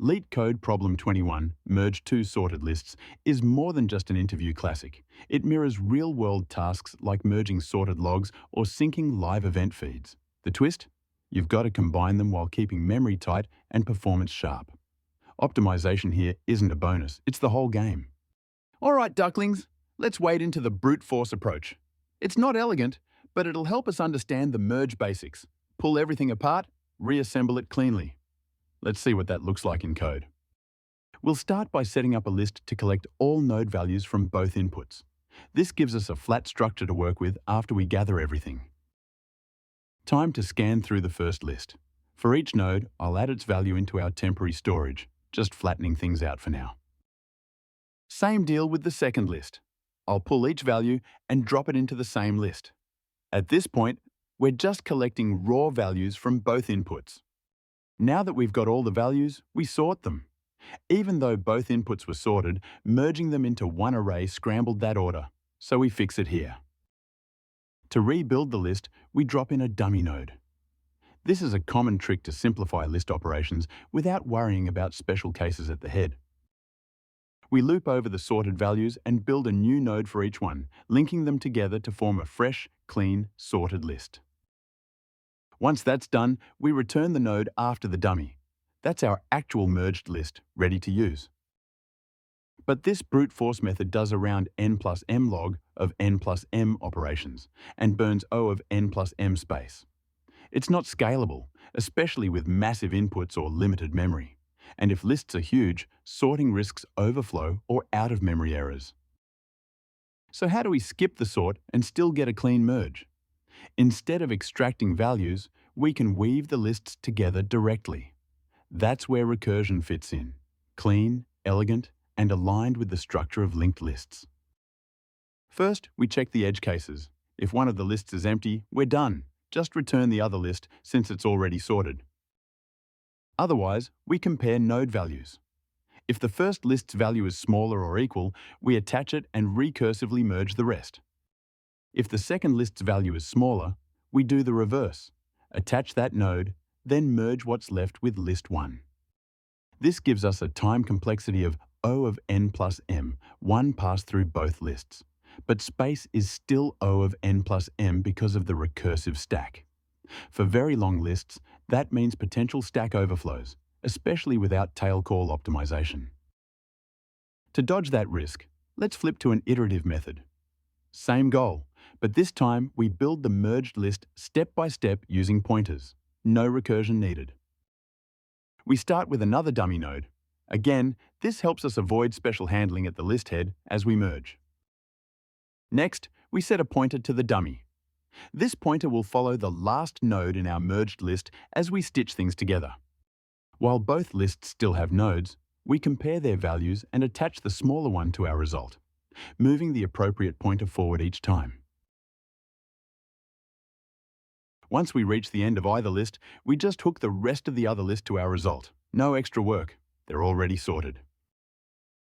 LeetCode Problem 21, Merge Two Sorted Lists, is more than just an interview classic. It mirrors real-world tasks like merging sorted logs or syncing live event feeds. The twist? You've got to combine them while keeping memory tight and performance sharp. Optimization here isn't a bonus, it's the whole game. All right, ducklings, let's wade into the brute force approach. It's not elegant, but it'll help us understand the merge basics. Pull everything apart, reassemble it cleanly. Let's see what that looks like in code. We'll start by setting up a list to collect all node values from both inputs. This gives us a flat structure to work with after we gather everything. Time to scan through the first list. For each node, I'll add its value into our temporary storage, just flattening things out for now. Same deal with the second list. I'll pull each value and drop it into the same list. At this point, we're just collecting raw values from both inputs. Now that we've got all the values, we sort them. Even though both inputs were sorted, merging them into one array scrambled that order, so we fix it here. To rebuild the list, we drop in a dummy node. This is a common trick to simplify list operations without worrying about special cases at the head. We loop over the sorted values and build a new node for each one, linking them together to form a fresh, clean, sorted list. Once that's done, we return the node after the dummy. That's our actual merged list, ready to use. But this brute force method does around n plus m log of n plus m operations and burns O of n plus m space. It's not scalable, especially with massive inputs or limited memory. And if lists are huge, sorting risks overflow or out-of-memory errors. So how do we skip the sort and still get a clean merge? Instead of extracting values, we can weave the lists together directly. That's where recursion fits in. Clean, elegant, and aligned with the structure of linked lists. First, we check the edge cases. If one of the lists is empty, we're done. Just return the other list since it's already sorted. Otherwise, we compare node values. If the first list's value is smaller or equal, we attach it and recursively merge the rest. If the second list's value is smaller, we do the reverse. Attach that node, then merge what's left with list 1. This gives us a time complexity of O of n plus m, one passed through both lists. But space is still O of n plus m because of the recursive stack. For very long lists, that means potential stack overflows, especially without tail call optimization. To dodge that risk, let's flip to an iterative method. Same goal, but this time we build the merged list step by step using pointers. No recursion needed. We start with another dummy node. Again, this helps us avoid special handling at the list head as we merge. Next, we set a pointer to the dummy. This pointer will follow the last node in our merged list as we stitch things together. While both lists still have nodes, we compare their values and attach the smaller one to our result, moving the appropriate pointer forward each time. Once we reach the end of either list, we just hook the rest of the other list to our result. No extra work. They're already sorted.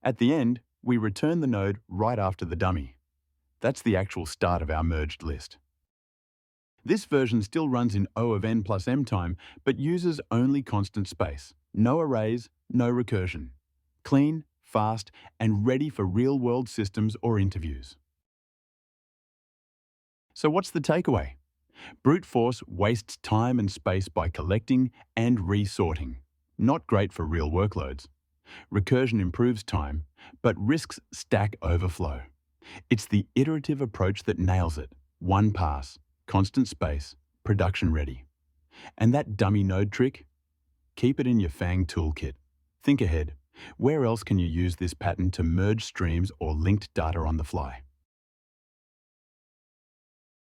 At the end, we return the node right after the dummy. That's the actual start of our merged list. This version still runs in O of n plus m time, but uses only constant space. No arrays, no recursion. Clean, fast, and ready for real-world systems or interviews. So what's the takeaway? Brute force wastes time and space by collecting and resorting. Not great for real workloads. Recursion improves time, but risks stack overflow. It's the iterative approach that nails it. One pass, constant space, production ready. And that dummy node trick? Keep it in your FAANG toolkit. Think ahead. Where else can you use this pattern to merge streams or linked data on the fly?